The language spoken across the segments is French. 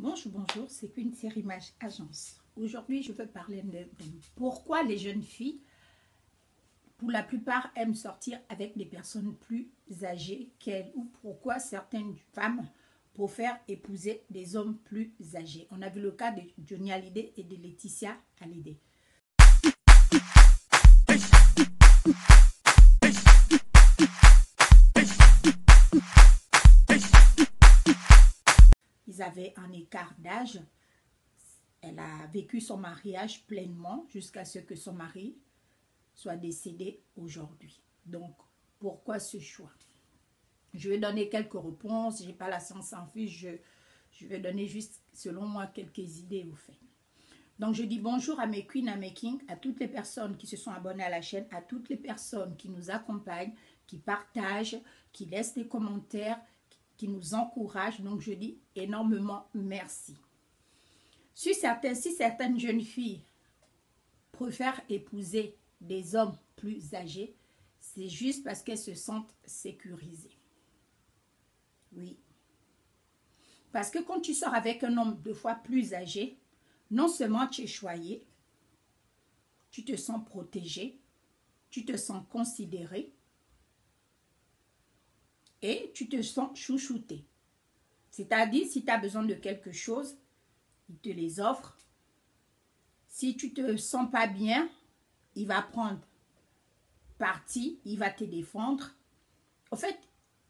Bonjour, c'est une série Image Agence. Aujourd'hui, je veux parler de pourquoi les jeunes filles, pour la plupart, aiment sortir avec des personnes plus âgées qu'elles ou pourquoi certaines femmes préfèrent épouser des hommes plus âgés. On a vu le cas de Johnny Hallyday et de Laetitia Hallyday. Ils avaient un écart d'âge. Elle a vécu son mariage pleinement jusqu'à ce que son mari soit décédé aujourd'hui. Donc, pourquoi ce choix? Je vais donner quelques réponses. Je n'ai pas la science en fiche. Je vais donner juste, selon moi, quelques idées au fait. Donc, je dis bonjour à mes queens, à mes kings, à toutes les personnes qui se sont abonnées à la chaîne, à toutes les personnes qui nous accompagnent, qui partagent, qui laissent des commentaires, qui nous encouragent. Donc, je dis énormément merci. Si certaines jeunes filles préfèrent épouser des hommes plus âgés, c'est juste parce qu'elles se sentent sécurisées. Oui. Parce que quand tu sors avec un homme 2 fois plus âgé, non seulement tu es choyé, tu te sens protégé, tu te sens considéré et tu te sens chouchouté. C'est-à-dire, si tu as besoin de quelque chose, il te les offre. Si tu ne te sens pas bien, il va prendre parti, il va te défendre. En fait,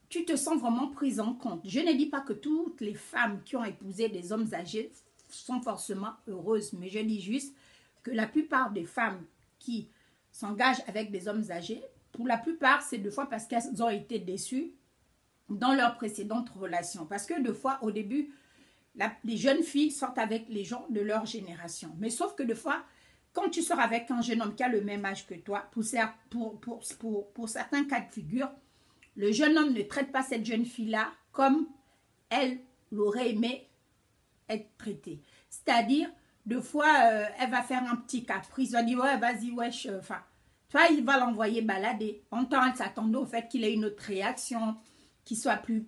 tu te sens vraiment prise en compte. Je ne dis pas que toutes les femmes qui ont épousé des hommes âgés sont forcément heureuses, mais je dis juste que la plupart des femmes qui s'engagent avec des hommes âgés, pour la plupart, c'est 2 fois parce qu'elles ont été déçues dans leurs précédentes relations. Parce que 2 fois, au début, les jeunes filles sortent avec les gens de leur génération. Mais sauf que 2 fois, quand tu sors avec un jeune homme qui a le même âge que toi, pour certains cas de figure, le jeune homme ne traite pas cette jeune fille-là comme elle l'aurait aimé être traitée. C'est-à-dire, 2 fois, elle va faire un petit caprice, elle va dire, ouais, vas-y, wesh, enfin, toi, il va l'envoyer balader. En temps, elle s'attendait au fait qu'il ait une autre réaction, qu'il soit plus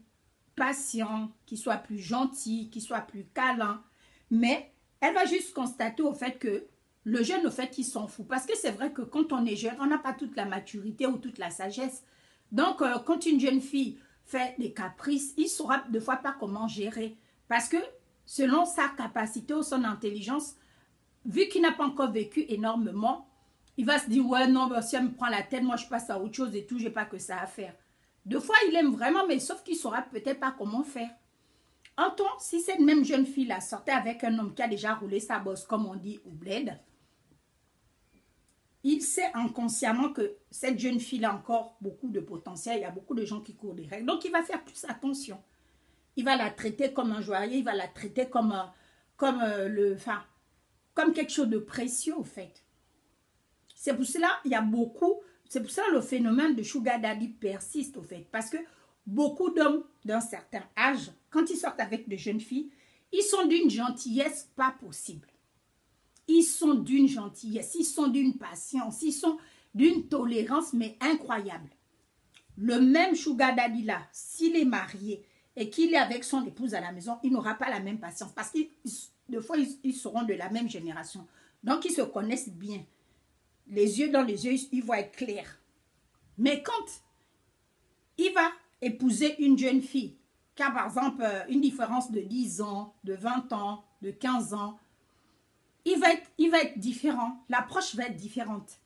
patient, qu'il soit plus gentil, qu'il soit plus câlin. Mais elle va juste constater au fait que le jeune, au fait, il s'en fout. Parce que c'est vrai que quand on est jeune, on n'a pas toute la maturité ou toute la sagesse. Donc, quand une jeune fille fait des caprices, il ne saura 2 fois pas comment gérer. Parce que selon sa capacité ou son intelligence, vu qu'il n'a pas encore vécu énormément, il va se dire, ouais, non, bah, si elle me prend la tête, moi je passe à autre chose et tout, je n'ai pas que ça à faire. 2 fois, il aime vraiment, mais sauf qu'il ne saura peut-être pas comment faire. En temps, si cette même jeune fille-là sortait avec un homme qui a déjà roulé sa bosse, comme on dit, au bled, il sait inconsciemment que cette jeune fille a encore beaucoup de potentiel. Il y a beaucoup de gens qui courent des règles. Donc, il va faire plus attention. Il va la traiter comme un joaillier. Il va la traiter comme quelque chose de précieux, au fait. C'est pour cela il y a beaucoup... C'est pour ça que le phénomène de sugar daddy persiste, au fait. Parce que beaucoup d'hommes d'un certain âge, quand ils sortent avec de jeunes filles, ils sont d'une gentillesse pas possible. Ils sont d'une gentillesse, ils sont d'une patience, ils sont d'une tolérance, mais incroyable. Le même sugar daddy là, s'il est marié et qu'il est avec son épouse à la maison, il n'aura pas la même patience. Parce que 2 fois, ils seront de la même génération. Donc, ils se connaissent bien. Les yeux dans les yeux, ils vont être clairs. Mais quand il va épouser une jeune fille qui a par exemple une différence de 10 ans, de 20 ans, de 15 ans, il va être différent. L'approche va être différente.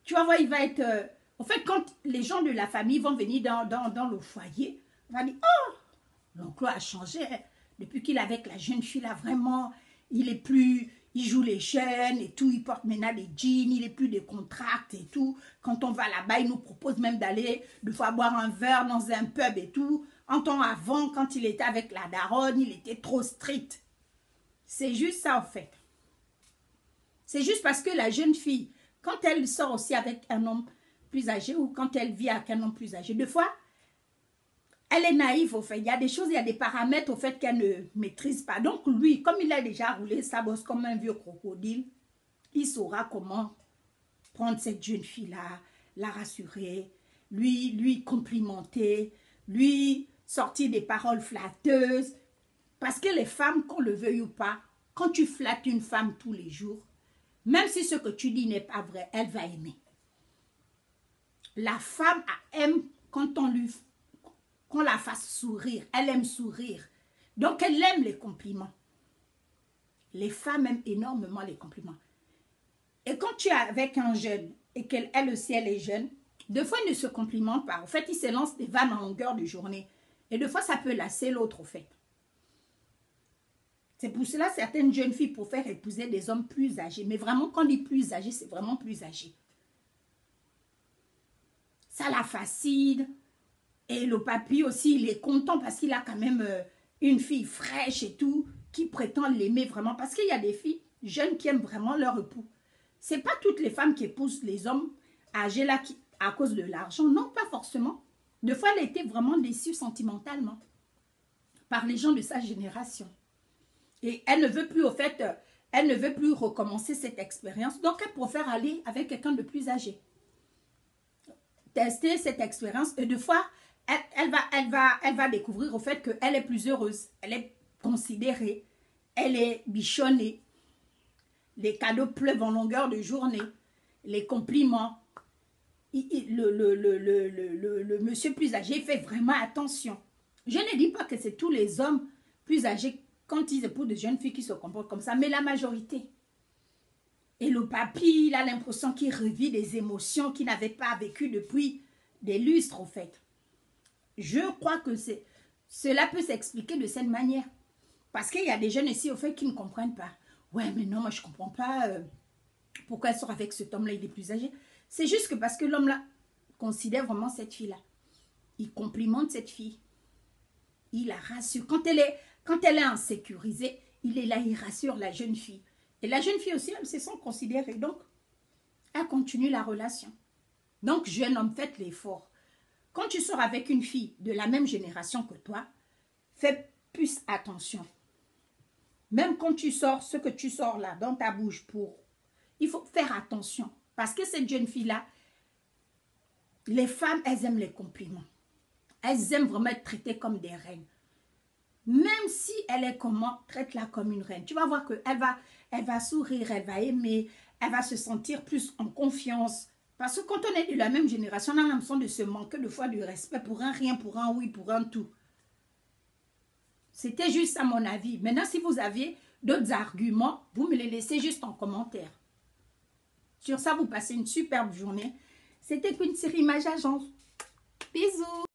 Tu vas voir, il va être... en fait, quand les gens de la famille vont venir dans le foyer, on va dire, oh, l'oncle a changé. Depuis qu'il est avec la jeune fille, là, vraiment, il est plus... Il joue les jeunes et tout, il porte maintenant des jeans, il est plus décontracté et tout. Quand on va là-bas, il nous propose même d'aller 2 fois boire un verre dans un pub et tout. En temps avant, quand il était avec la daronne, il était trop strict. C'est juste ça, en fait. C'est juste parce que la jeune fille, quand elle sort aussi avec un homme plus âgé ou quand elle vit avec un homme plus âgé, 2 fois, elle est naïve au fait. Il y a des choses, il y a des paramètres au fait qu'elle ne maîtrise pas. Donc lui, comme il a déjà roulé sa bosse comme un vieux crocodile, il saura comment prendre cette jeune fille-là, la rassurer, lui complimenter, lui sortir des paroles flatteuses. Parce que les femmes, qu'on le veuille ou pas, quand tu flattes une femme tous les jours, même si ce que tu dis n'est pas vrai, elle va aimer. La femme aime quand qu'on la fasse sourire. Elle aime sourire. Donc, elle aime les compliments. Les femmes aiment énormément les compliments. Et quand tu es avec un jeune et qu'elle aussi, elle est jeune, deux fois, il ne se complimente pas. En fait, il se lance des vannes en longueur de journée. Et deux fois, ça peut lasser l'autre, au fait. C'est pour cela certaines jeunes filles préfèrent épouser des hommes plus âgés. Mais vraiment, quand on dit plus âgés, c'est vraiment plus âgé. Ça la fascine. Et le papy aussi, il est content parce qu'il a quand même une fille fraîche et tout, qui prétend l'aimer vraiment. Parce qu'il y a des filles jeunes qui aiment vraiment leur époux. Ce n'est pas toutes les femmes qui épousent les hommes âgés là à cause de l'argent. Non, pas forcément. Des fois, elle était vraiment déçue sentimentalement par les gens de sa génération. Et elle ne veut plus, au fait, elle ne veut plus recommencer cette expérience. Donc, elle préfère aller avec quelqu'un de plus âgé. Tester cette expérience. Et des fois, elle va découvrir au fait qu'elle est plus heureuse. Elle est considérée. Elle est bichonnée. Les cadeaux pleuvent en longueur de journée. Les compliments. Le monsieur plus âgé fait vraiment attention. Je ne dis pas que c'est tous les hommes plus âgés quand ils épousent des jeunes filles qui se comportent comme ça, mais la majorité. Et le papy, il a l'impression qu'il revit des émotions qu'il n'avait pas vécues depuis des lustres, au fait. Je crois que cela peut s'expliquer de cette manière. Parce qu'il y a des jeunes ici, au fait, qui ne comprennent pas. Ouais, mais non, moi, je ne comprends pas pourquoi elle sort avec cet homme-là, il est plus âgé. C'est juste que parce que l'homme-là considère vraiment cette fille-là. Il complimente cette fille. Il la rassure. Quand elle est insécurisée, il est là, il rassure la jeune fille. Et la jeune fille aussi, elle se sent considérée. Donc, elle continue la relation. Donc, jeune homme, faites l'effort. Quand tu sors avec une fille de la même génération que toi, fais plus attention. Même quand tu sors, ce que tu sors là, dans ta bouche, il faut faire attention. Parce que cette jeune fille-là, les femmes, elles aiment les compliments. Elles aiment vraiment être traitées comme des reines. Même si elle est comment, traite-la comme une reine. Tu vas voir qu'elle va sourire, elle va aimer, elle va se sentir plus en confiance. Parce que quand on est de la même génération, on a l'impression de se manquer de fois du respect pour un rien, pour un oui, pour un tout. C'était juste à mon avis. Maintenant, si vous aviez d'autres arguments, vous me les laissez juste en commentaire. Sur ça, vous passez une superbe journée. C'était une série Image Agence. Bisous.